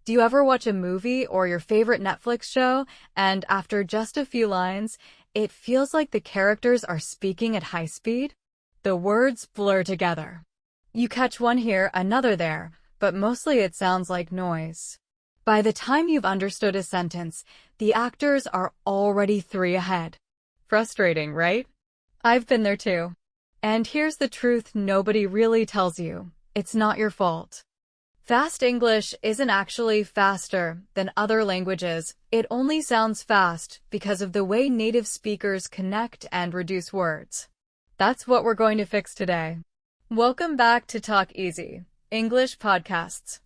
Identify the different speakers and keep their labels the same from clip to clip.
Speaker 1: Do you ever watch a movie or your favorite Netflix show, and after just a few lines, it feels like the characters are speaking at high speed? The words blur together. You catch one here, another there, but mostly it sounds like noise. By the time you've understood a sentence, the actors are already 3 ahead. Frustrating, right? I've been there too. And here's the truth nobody really tells you. It's not your fault. Fast English isn't actually faster than other languages. It only sounds fast because of the way native speakers connect and reduce words. That's what we're going to fix today. Welcome back to Talk Easy, English Podcasts.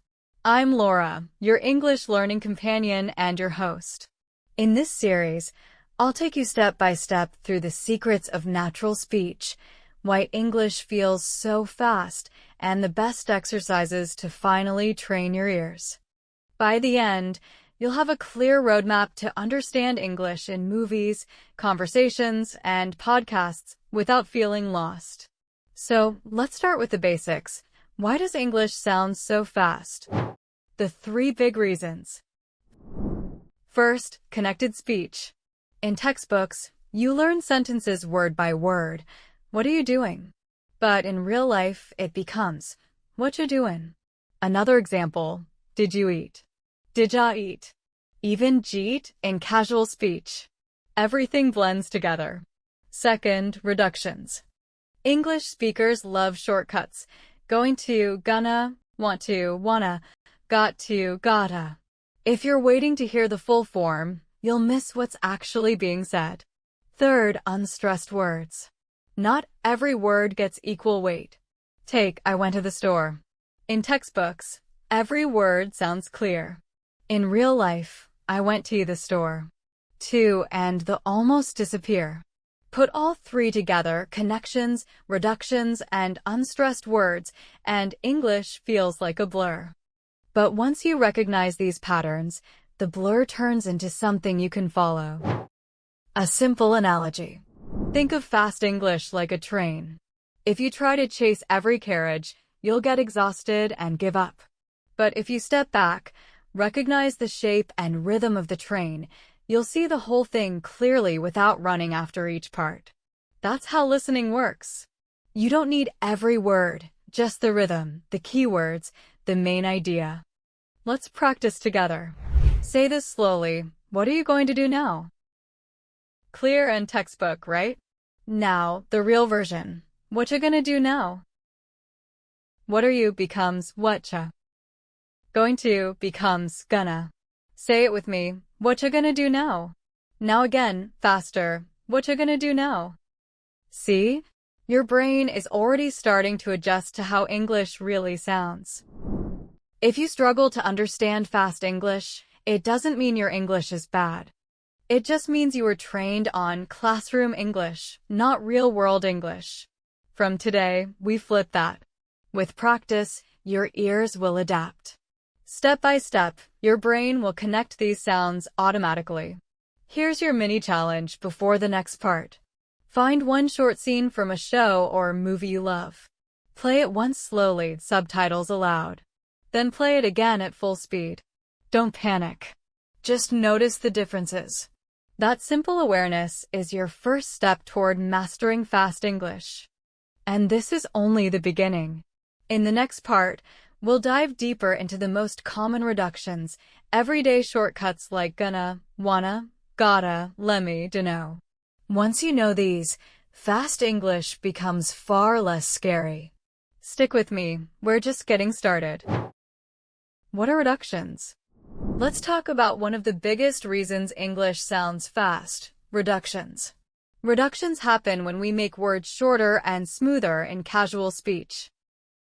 Speaker 1: I'm Laura, your English learning companion and your host. In this series, I'll take you step by step through the secrets of natural speech, why English feels so fast, and the best exercises to finally train your ears. By the end, you'll have a clear roadmap to understand English in movies, conversations, and podcasts without feeling lost. So, let's start with the basics. Why does English sound so fast? The 3 big reasons. First, connected speech. In textbooks, you learn sentences word by word. What are you doing? But in real life, it becomes, what you doing? Another example, did you eat? Did ya eat? Even jeet in casual speech. Everything blends together. Second, reductions. English speakers love shortcuts. Going to, gonna, want to, wanna, got to, gotta. If you're waiting to hear the full form, you'll miss what's actually being said. Third, unstressed words. Not every word gets equal weight. Take, I went to the store. In textbooks, every word sounds clear. In real life, I went to the store. 2 and the almost disappear. Put all 3 together, connections, reductions, and unstressed words, and English feels like a blur. But once you recognize these patterns, the blur turns into something you can follow. A simple analogy. Think of fast English like a train. If you try to chase every carriage, you'll get exhausted and give up. But if you step back, recognize the shape and rhythm of the train, you'll see the whole thing clearly without running after each part. That's how listening works. You don't need every word, just the rhythm, the keywords, the main idea. Let's practice together. Say this slowly. What are you going to do now? Clear and textbook, right? Now, the real version. What you gonna do now? What are you becomes whatcha. Going to becomes gonna. Say it with me. What you gonna do now? Now again, faster. What you gonna do now? See? Your brain is already starting to adjust to how English really sounds. If you struggle to understand fast English, it doesn't mean your English is bad. It just means you were trained on classroom English, not real-world English. From today, we flip that. With practice, your ears will adapt. Step by step, your brain will connect these sounds automatically. Here's your mini challenge before the next part. Find one short scene from a show or movie you love. Play it once slowly, subtitles allowed. Then play it again at full speed. Don't panic. Just notice the differences. That simple awareness is your first step toward mastering fast English. And this is only the beginning. In the next part, we'll dive deeper into the most common reductions, everyday shortcuts like gonna, wanna, gotta, lemme, dunno. Once you know these, fast English becomes far less scary. Stick with me, we're just getting started. What are reductions? Let's talk about one of the biggest reasons English sounds fast, reductions. Reductions happen when we make words shorter and smoother in casual speech.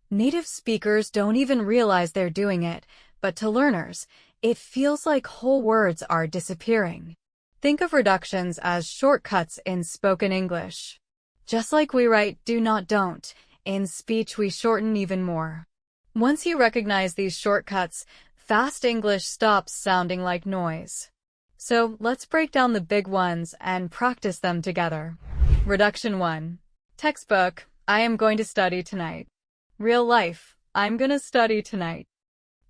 Speaker 1: Native speakers don't even realize they're doing it, but to learners, it feels like whole words are disappearing. Think of reductions as shortcuts in spoken English. Just like we write do not don't, in speech we shorten even more. Once you recognize these shortcuts, fast English stops sounding like noise. So let's break down the big ones and practice them together. Reduction 1. Textbook, I am going to study tonight. Real life, I'm gonna study tonight.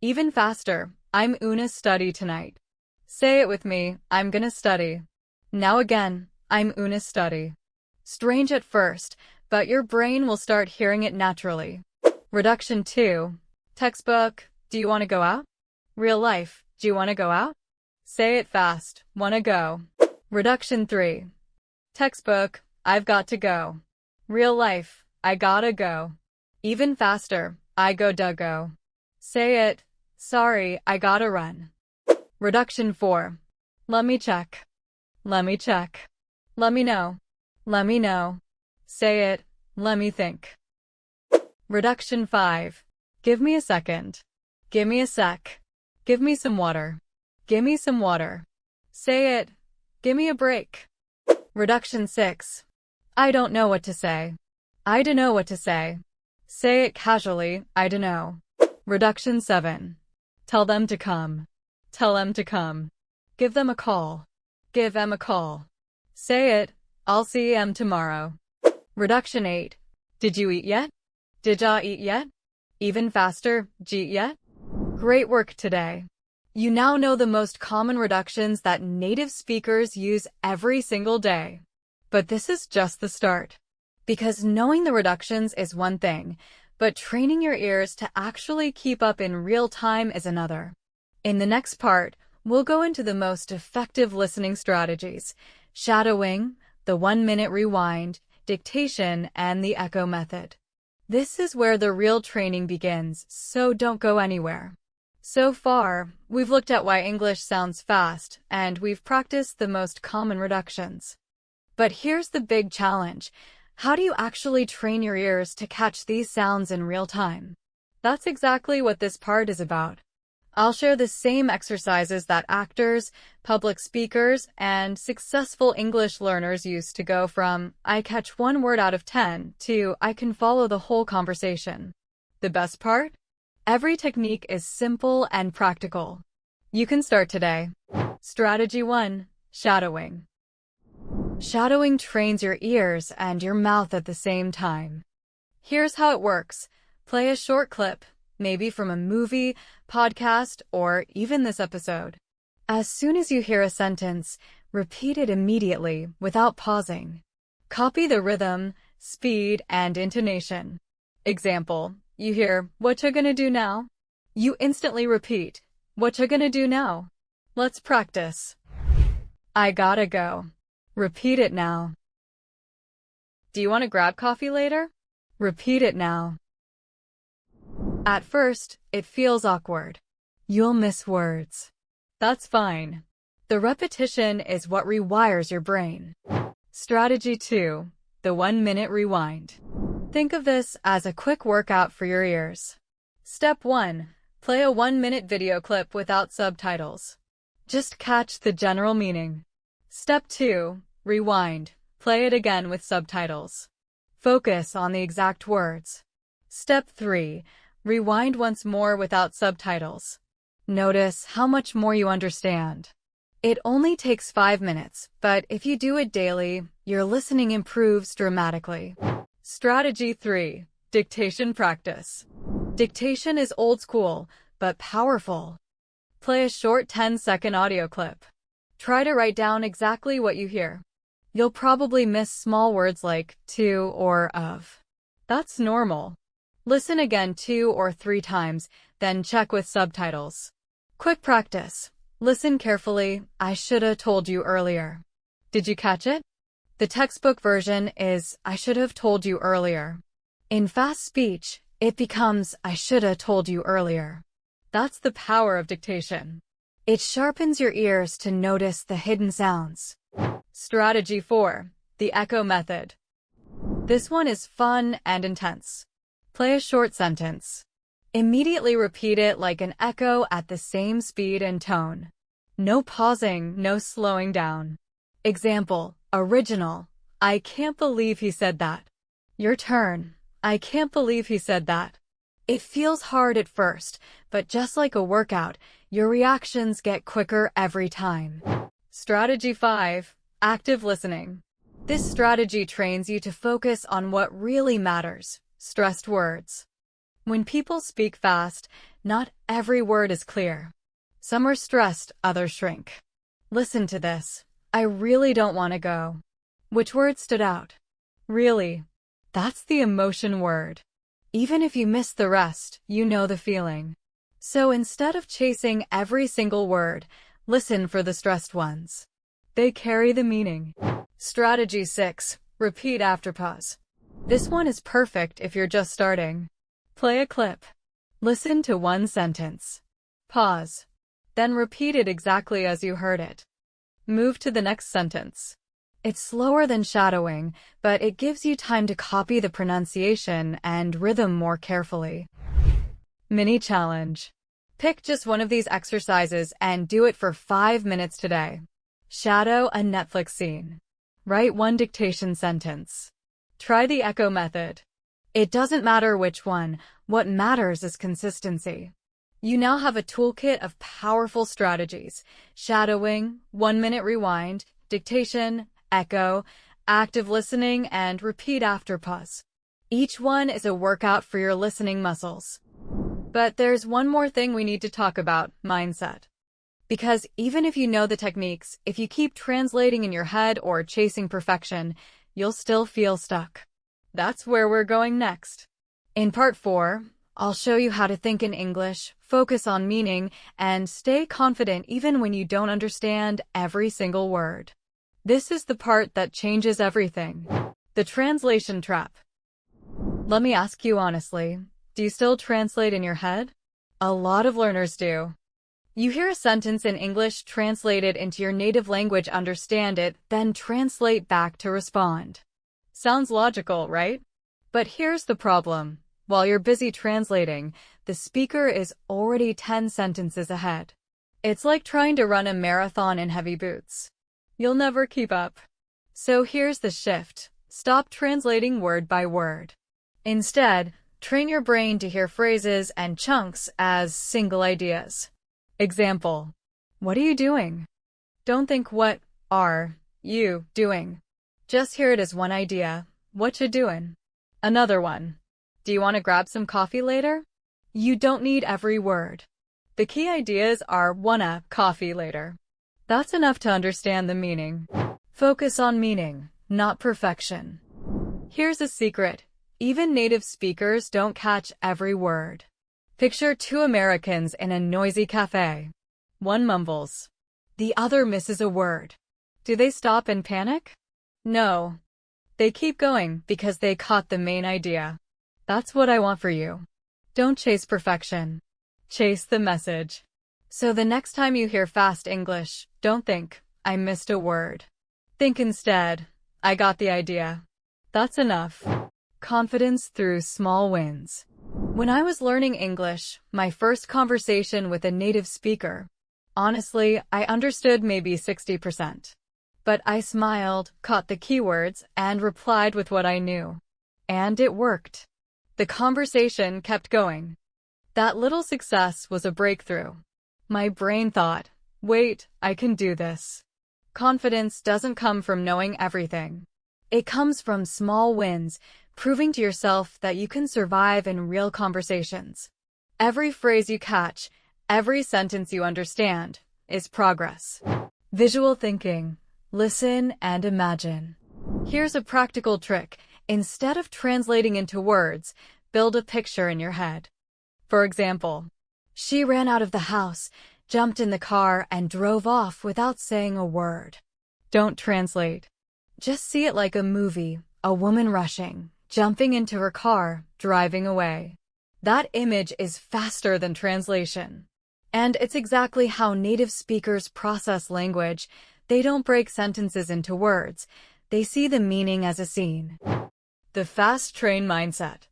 Speaker 1: Even faster, I'm gonna study tonight. Say it with me, I'm gonna study. Now again, I'm gonna study. Strange at first, but your brain will start hearing it naturally. Reduction 2. Textbook, do you want to go out? Real life, do you want to go out? Say it fast, wanna go. Reduction 3. Textbook, I've got to go. Real life, I gotta go. Even faster, I go. Say it, sorry, I gotta run. Reduction 4. Let me check. Let me check. Let me know. Let me know. Say it, let me think. Reduction 5. Give me a second. Give me a sec. Give me some water. Give me some water. Say it, give me a break. Reduction 6. I don't know what to say. I don't know what to say. Say it casually, I don't know. Reduction 7. Tell them to come. Tell them to come. Give them a call. Give them a call. Say it, I'll see them tomorrow. Reduction 8. Did you eat yet? Did ya eat yet? Even faster, eat yet? Great work today. You now know the most common reductions that native speakers use every single day. But this is just the start. Because knowing the reductions is one thing, but training your ears to actually keep up in real time is another. In the next part, we'll go into the most effective listening strategies: shadowing, the 1-minute rewind, dictation, and the echo method. This is where the real training begins, so don't go anywhere. So far, we've looked at why English sounds fast, and we've practiced the most common reductions. But here's the big challenge. How do you actually train your ears to catch these sounds in real time? That's exactly what this part is about. I'll share the same exercises that actors, public speakers, and successful English learners use to go from I catch one word out of 10 to I can follow the whole conversation. The best part? Every technique is simple and practical. You can start today. Strategy 1. Shadowing. Shadowing trains your ears and your mouth at the same time. Here's how it works. Play a short clip, maybe from a movie, podcast, or even this episode. As soon as you hear a sentence, repeat it immediately without pausing. Copy the rhythm, speed, and intonation. Example, you hear, "What you gonna do now?" You instantly repeat, "What you gonna do now?" Let's practice. I gotta go. Repeat it now. Do you want to grab coffee later? Repeat it now. At first, it feels awkward. You'll miss words. That's fine. The repetition is what rewires your brain. Strategy 2. The 1-minute rewind. Think of this as a quick workout for your ears. Step 1. Play a 1-minute video clip without subtitles. Just catch the general meaning. Step 2. Rewind. Play it again with subtitles. Focus on the exact words. Step 3. Rewind once more without subtitles. Notice how much more you understand. It only takes 5 minutes, but if you do it daily, your listening improves dramatically. Strategy 3. Dictation practice. Dictation is old school, but powerful. Play a short 10-second audio clip. Try to write down exactly what you hear. You'll probably miss small words like to or of. That's normal. Listen again 2 or 3 times, then check with subtitles. Quick practice. Listen carefully. I shoulda told you earlier. Did you catch it? The textbook version is I should have told you earlier. In fast speech, it becomes I shoulda told you earlier. That's the power of dictation. It sharpens your ears to notice the hidden sounds. Strategy 4. The echo method. This one is fun and intense. Play a short sentence. Immediately repeat it like an echo at the same speed and tone. No pausing, no slowing down. Example, original. I can't believe he said that. Your turn. I can't believe he said that. It feels hard at first, but just like a workout, your reactions get quicker every time. Strategy 5. Active listening. This strategy trains you to focus on what really matters, stressed words. When people speak fast, not every word is clear. Some are stressed, others shrink. Listen to this. I really don't want to go. Which word stood out? Really. That's the emotion word. Even if you miss the rest, you know the feeling. So instead of chasing every single word, listen for the stressed ones. They carry the meaning. Strategy 6. Repeat after pause. This one is perfect if you're just starting. Play a clip. Listen to one sentence. Pause. Then repeat it exactly as you heard it. Move to the next sentence. It's slower than shadowing, but it gives you time to copy the pronunciation and rhythm more carefully. Mini challenge. Pick just one of these exercises and do it for 5 minutes today. Shadow a Netflix scene. Write one dictation sentence. Try the echo method. It doesn't matter which one, what matters is consistency. You now have a toolkit of powerful strategies: shadowing, 1-minute rewind, dictation, echo, active listening, and repeat after pause. Each one is a workout for your listening muscles. But there's one more thing we need to talk about: mindset. Because even if you know the techniques, if you keep translating in your head or chasing perfection, you'll still feel stuck. That's where we're going next. In part 4, I'll show you how to think in English, focus on meaning, and stay confident even when you don't understand every single word. This is the part that changes everything. The translation trap. Let me ask you honestly, do you still translate in your head? A lot of learners do. You hear a sentence in English, translate it into your native language, understand it, then translate back to respond. Sounds logical, right? But here's the problem. While you're busy translating, the speaker is already 10 sentences ahead. It's like trying to run a marathon in heavy boots. You'll never keep up. So here's the shift. Stop translating word by word. Instead, train your brain to hear phrases and chunks as single ideas. Example. What are you doing? Don't think what are you doing. Just hear it as one idea. What you doing? Another one. Do you want to grab some coffee later? You don't need every word. The key ideas are wanna coffee later. That's enough to understand the meaning. Focus on meaning, not perfection. Here's a secret. Even native speakers don't catch every word. Picture 2 Americans in a noisy cafe. One mumbles. The other misses a word. Do they stop and panic? No. They keep going because they caught the main idea. That's what I want for you. Don't chase perfection. Chase the message. So the next time you hear fast English, don't think, I missed a word. Think instead, I got the idea. That's enough. Confidence through small wins. When I was learning English, my first conversation with a native speaker, honestly, I understood maybe 60%. But I smiled, caught the keywords, and replied with what I knew. And it worked. The conversation kept going. That little success was a breakthrough. My brain thought, wait, I can do this. Confidence doesn't come from knowing everything. It comes from small wins, proving to yourself that you can survive in real conversations. Every phrase you catch, every sentence you understand, is progress. Visual thinking. Listen and imagine. Here's a practical trick. Instead of translating into words, build a picture in your head. For example, she ran out of the house, jumped in the car, and drove off without saying a word. Don't translate. Just see it like a movie, a woman rushing, jumping into her car, driving away. That image is faster than translation. And it's exactly how native speakers process language. They don't break sentences into words. They see the meaning as a scene. The fast train mindset.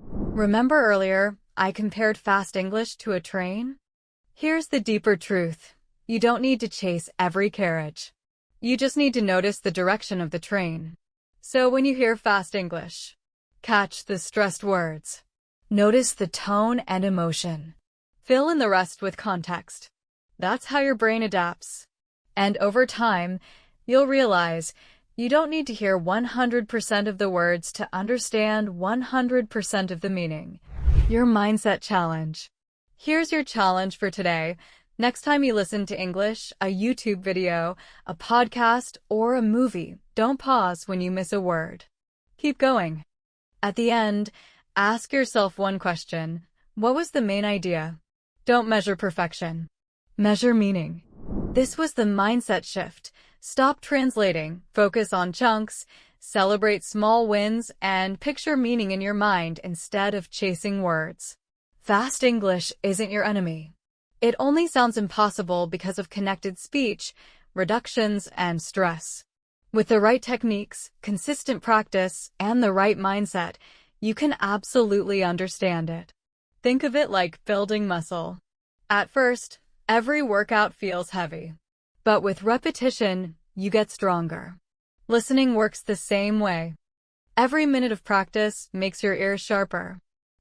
Speaker 1: Remember earlier, I compared fast English to a train? Here's the deeper truth. You don't need to chase every carriage. You just need to notice the direction of the train. So when you hear fast English, catch the stressed words. Notice the tone and emotion. Fill in the rest with context. That's how your brain adapts. And over time, you'll realize you don't need to hear 100% of the words to understand 100% of the meaning. Your mindset challenge. Here's your challenge for today. Next time you listen to English, a YouTube video, a podcast, or a movie, don't pause when you miss a word. Keep going. At the end, ask yourself one question. What was the main idea? Don't measure perfection. Measure meaning. This was the mindset shift. Stop translating, focus on chunks, celebrate small wins, and picture meaning in your mind instead of chasing words. Fast English isn't your enemy. It only sounds impossible because of connected speech, reductions, and stress. With the right techniques, consistent practice, and the right mindset, you can absolutely understand it. Think of it like building muscle. At first, every workout feels heavy. But with repetition, you get stronger. Listening works the same way. Every minute of practice makes your ears sharper.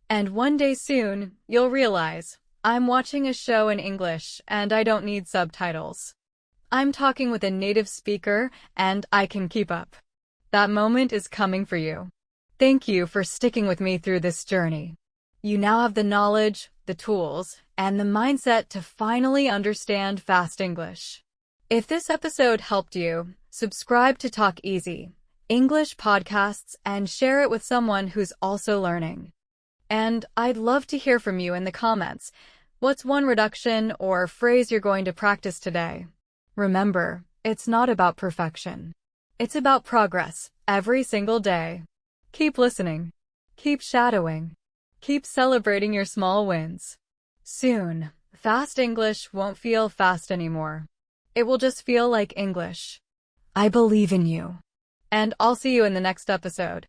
Speaker 1: And one day soon, you'll realize, I'm watching a show in English and I don't need subtitles. I'm talking with a native speaker and I can keep up. That moment is coming for you. Thank you for sticking with me through this journey. You now have the knowledge, the tools, and the mindset to finally understand fast English. If this episode helped you, subscribe to Talk Easy, English podcasts, and share it with someone who's also learning. And I'd love to hear from you in the comments. What's one reduction or phrase you're going to practice today? Remember, it's not about perfection. It's about progress, every single day. Keep listening. Keep shadowing. Keep celebrating your small wins. Soon, fast English won't feel fast anymore. It will just feel like English. I believe in you. And I'll see you in the next episode.